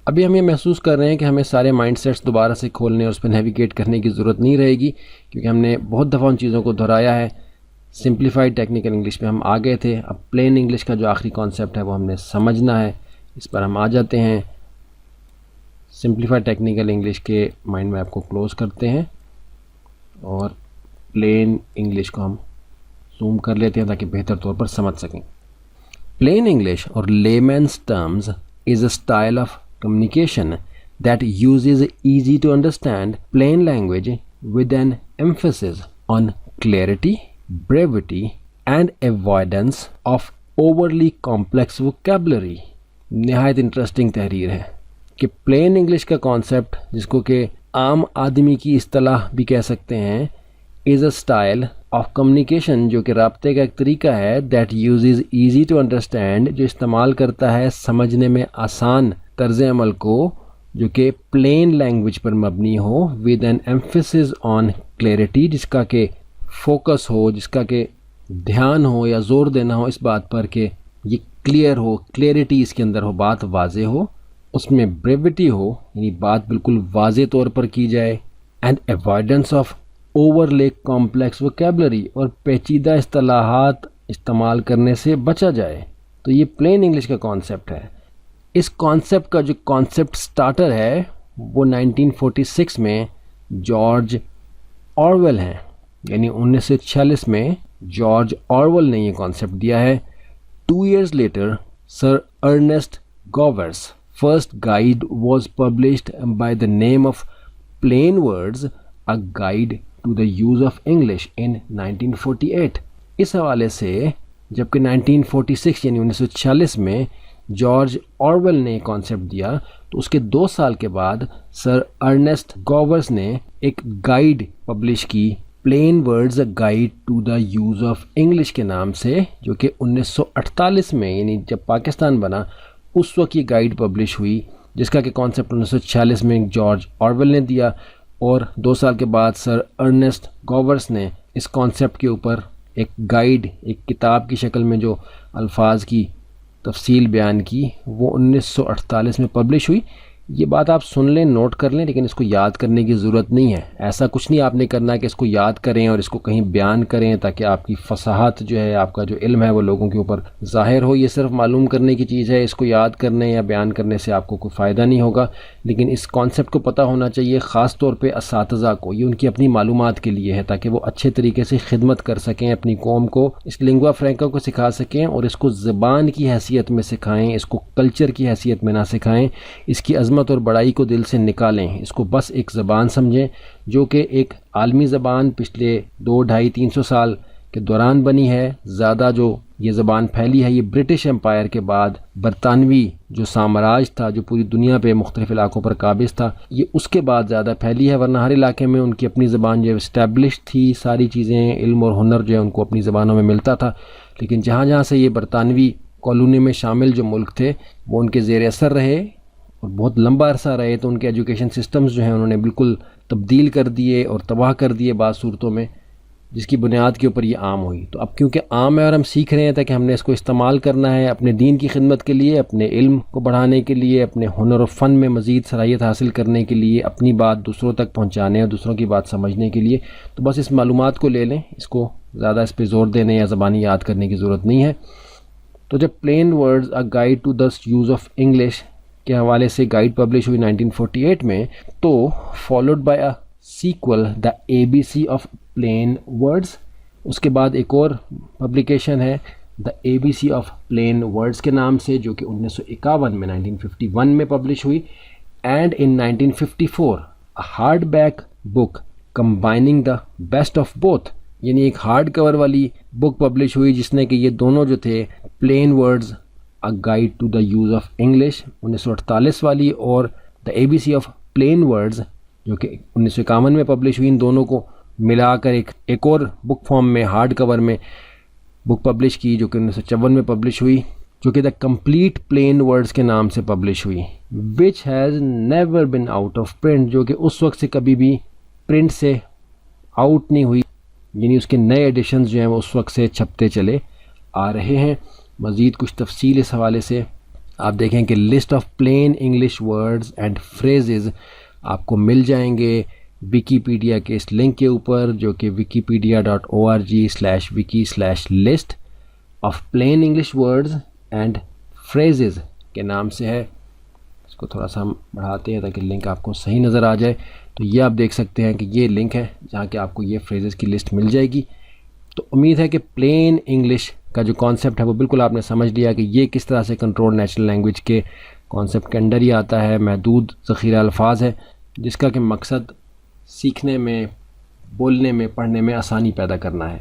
ابھی ہم یہ محسوس کر رہے ہیں کہ ہمیں سارے مائنڈ سیٹس دوبارہ سے کھولنے اور اس پہ نیویگیٹ کرنے کی ضرورت نہیں رہے گی، کیونکہ ہم نے بہت دفعہ ان چیزوں کو دہرایا ہے۔ سمپلیفائڈ ٹیکنیکل انگلش پہ ہم آ گئے تھے، اب پلین انگلش کا جو آخری کانسیپٹ ہے وہ ہم نے سمجھنا ہے، اس پر ہم آ جاتے ہیں۔ سمپلیفائڈ ٹیکنیکل انگلش کے مائنڈ میپ کو کلوز کرتے ہیں اور پلین انگلش کو ہم زوم کر لیتے ہیں تاکہ بہتر طور پر سمجھ سکیں۔ پلین انگلش اور لیمنس terms is a style of communication that uses easy to understand plain language with an emphasis on clarity, brevity, and avoidance of overly complex vocabulary۔ نہایت انٹرسٹنگ تحریر ہے کہ پلین انگلش کا کانسیپٹ، جس کو کہ عام آدمی کی اصطلاح بھی کہہ سکتے ہیں، is a style of communication, جو کہ رابطے کا ایک طریقہ ہے، that uses easy to understand, جو استعمال کرتا ہے سمجھنے میں آسان طرز عمل کو، جو کہ پلین لینگویج پر مبنی ہو، with an emphasis on clarity, جس کا کہ فوکس ہو، جس کا کہ دھیان ہو یا زور دینا ہو اس بات پر کہ یہ کلیئر ہو، کلیئرٹی اس کے اندر ہو، بات واضح ہو، اس میں بریوٹی ہو، یعنی بات بالکل واضح طور پر کی جائے، اینڈ ایوائڈنس آف اوور لے کمپلیکس ووکیبلری، اور پیچیدہ اصطلاحات استعمال کرنے سے بچا جائے۔ تو یہ پلین انگلش کا کانسیپٹ ہے۔ اس کانسیپٹ کا جو کانسیپٹ سٹارٹر ہے وہ 1946 میں جارج آرویل ہیں، یعنی 1946 میں جارج آرویل نے یہ کانسیپٹ دیا ہے۔ 2 years later sir Ernest Gowers first guide was published by the name of Plain Words, a guide to the use of English in 1948۔ اس حوالے سے جبکہ 1946 یعنی 1946 میں جارج آرویل نے کانسیپٹ دیا، تو اس کے 2 سال کے بعد سر ارنسٹ گوورس نے ایک گائیڈ پبلش کی، plain words a guide to the use of English کے نام سے، جو کہ 1948 میں یعنی جب پاکستان بنا اس وقت یہ گائیڈ پبلش ہوئی، جس کا کہ کانسیپٹ 1946 میں جارج آرویل نے دیا، اور 2 سال کے بعد سر ارنسٹ گوورس نے اس کانسیپٹ کے اوپر ایک گائیڈ، ایک کتاب کی شکل میں جو الفاظ کی تفصیل بیان کی، وہ 1948 میں پبلش ہوئی۔ یہ بات آپ سن لیں، نوٹ کر لیں، لیکن اس کو یاد کرنے کی ضرورت نہیں ہے۔ ایسا کچھ نہیں آپ نے کرنا کہ اس کو یاد کریں اور اس کو کہیں بیان کریں تاکہ آپ کی فصاحت جو ہے، آپ کا جو علم ہے وہ لوگوں کے اوپر ظاہر ہو۔ یہ صرف معلوم کرنے کی چیز ہے، اس کو یاد کرنے یا بیان کرنے سے آپ کو کوئی فائدہ نہیں ہوگا، لیکن اس کانسیپٹ کو پتہ ہونا چاہیے، خاص طور پہ اساتذہ کو۔ یہ ان کی اپنی معلومات کے لیے ہے تاکہ وہ اچھے طریقے سے خدمت کر سکیں، اپنی قوم کو اس لنگوا فرینکا کو سکھا سکیں، اور اس کو زبان کی حیثیت میں سکھائیں، اس کو کلچر کی حیثیت میں نہ سکھائیں، اس کی عظمت اور بڑائی کو دل سے نکالیں، اس کو بس ایک زبان سمجھیں جو کہ ایک عالمی زبان پچھلے 200, 250, 300 سال کے دوران بنی ہے۔ زیادہ جو یہ زبان پھیلی ہے یہ برٹش امپائر کے بعد برطانوی جو سامراج تھا، جو پوری دنیا پہ مختلف علاقوں پر قابض تھا، یہ اس کے بعد زیادہ پھیلی ہے، ورنہ ہر علاقے میں ان کی اپنی زبان جو اسٹیبلش تھی، ساری چیزیں، علم اور ہنر جو ہے ان کو اپنی زبانوں میں ملتا تھا، لیکن جہاں جہاں سے یہ برطانوی کالونی میں شامل جو ملک تھے وہ ان کے زیر اثر رہے اور بہت لمبا عرصہ رہے، تو ان کے ایجوکیشن سسٹمز جو ہیں انہوں نے بالکل تبدیل کر دیے اور تباہ کر دیے بعض صورتوں میں، جس کی بنیاد کے اوپر یہ عام ہوئی۔ تو اب کیونکہ عام ہے اور ہم سیکھ رہے ہیں تاکہ ہم نے اس کو استعمال کرنا ہے اپنے دین کی خدمت کے لیے، اپنے علم کو بڑھانے کے لیے، اپنے ہنر و فن میں مزید صلاحیت حاصل کرنے کے لیے، اپنی بات دوسروں تک پہنچانے اور دوسروں کی بات سمجھنے کے لیے، تو بس اس معلومات کو لے لیں، اس کو زیادہ اس پہ زور دینے یا زبانی یاد کرنے کی ضرورت نہیں ہے۔ تو جب Plain words a guide to the use of English کے حوالے سے گائیڈ پبلش ہوئی 1948 میں، تو followed by a sequel the ABC of plane Words, اس کے بعد ایک اور پبلیکیشن ہے the ABC of plane Words کے نام سے، جو کہ 1951 میں 1951 میں پبلش ہوئی، and in 1954 hard back book combining the best of both, یعنی ایک ہارڈ کور والی بک پبلش ہوئی جس نے کہ یہ دونوں جو تھے plain words a guide to the use of English 1948 والی، اور the ABC of plane words جو کہ 1951 میں پبلش ہوئی، ان دونوں کو ملا کر ایک اور بک فارم میں ہارڈ کور میں بک پبلش کی، جو کہ 1954 میں پبلش ہوئی، جو کہ دا کمپلیٹ پلین ورڈز کے نام سے پبلش ہوئی، which has never been out of print, جو کہ اس وقت سے کبھی بھی پرنٹ سے آؤٹ نہیں ہوئی، یعنی اس کے نئے ایڈیشنز جو ہیں وہ اس وقت سے چھپتے چلے آ رہے ہیں۔ مزید کچھ تفصیل اس حوالے سے آپ دیکھیں کہ list of plain English words and phrases آپ کو مل جائیں گے ویکیپیڈیا کے اس لنک کے اوپر، جو کہ wikipedia.org/wiki/list of plain English words and phrases کے نام سے ہے۔ اس کو تھوڑا سا ہم بڑھاتے ہیں تاکہ لنک آپ کو صحیح نظر آ جائے۔ تو یہ آپ دیکھ سکتے ہیں کہ یہ لنک ہے جہاں کہ آپ کو یہ فریزز کی لسٹ مل جائے گی۔ تو امید ہے کہ پلین انگلش کا جو کانسیپٹ ہے وہ بالکل آپ نے سمجھ لیا کہ یہ کس طرح سے کنٹرول نیچرل لینگویج کے کانسیپٹ کے اندر ہی آتا ہے۔ محدود ذخیرہ الفاظ ہے جس کا کہ مقصد سیکھنے میں، بولنے میں، پڑھنے میں آسانی پیدا کرنا ہے۔